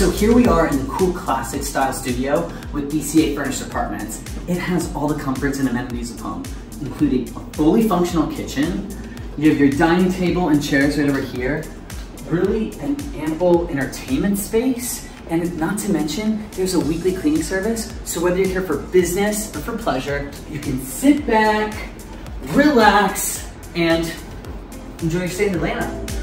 So here we are in the cool classic style studio with BCA Furnished Apartments. It has all the comforts and amenities of home, including a fully functional kitchen. You have your dining table and chairs right over here. Really an ample entertainment space. And not to mention, there's a weekly cleaning service. So whether you're here for business or for pleasure, you can sit back, relax, and enjoy your stay in Atlanta.